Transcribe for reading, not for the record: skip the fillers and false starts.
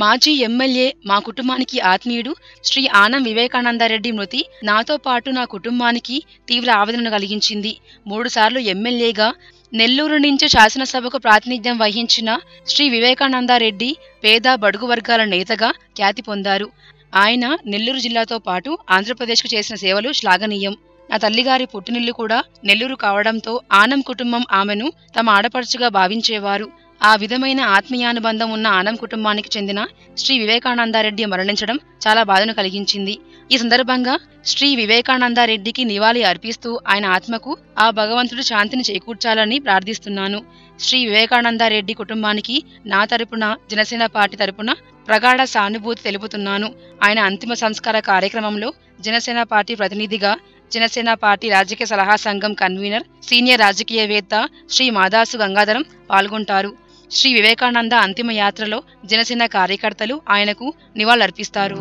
మాజీ ఎమ్మెల్యే, మా కుటుంబానికి ఆత్మీయుడు శ్రీ ఆనం వివేకానందరెడ్డి మృతి నాతో పాటు నా కుటుంబానికి తీవ్ర ఆవేదన కలిగించింది. 3 సార్లు ఎమ్మెల్యేగా నెల్లూరు నుంచి శాసనసభకు ప్రాతినిధ్యం వహించిన శ్రీ వివేకానందరెడ్డి పేద బడుగు వర్గాల నేతగా ఖ్యాతి పొందారు. ఆయన నెల్లూరు జిల్లాతో పాటు ఆంధ్రప్రదేశ్కు చేసిన సేవలు శ్లాఘనీయం. నా తల్లిగారి పుట్టినిల్లు కూడా నెల్లూరు కావడంతో ఆనం కుటుంబం ఆమెను తమ ఆడపడుచుగా భావించేవారు. ఆ విధమైన ఆత్మీయానుబంధం ఉన్న ఆనం కుటుంబానికి చెందిన శ్రీ వివేకానందరెడ్డి మరణించడం చాలా బాధను కలిగించింది. ఈ సందర్భంగా శ్రీ వివేకానందరెడ్డికి నివాళి అర్పిస్తూ ఆయన ఆత్మకు ఆ భగవంతుడు శాంతిని చేకూర్చాలని ప్రార్థిస్తున్నాను. శ్రీ వివేకానందరెడ్డి కుటుంబానికి నా తరపున, జనసేన పార్టీ తరపున ప్రగాఢ సానుభూతి తెలుపుతున్నాను. ఆయన అంతిమ సంస్కార కార్యక్రమంలో జనసేన పార్టీ ప్రతినిధిగా జనసేన పార్టీ రాజకీయ సలహా సంఘం కన్వీనర్, సీనియర్ రాజకీయవేత్త శ్రీ మాదాసు గంగాధరం పాల్గొంటారు. శ్రీ వివేకానంద అంతిమ యాత్రలో జనసేన కార్యకర్తలు ఆయనకు నివాళులర్పిస్తారు.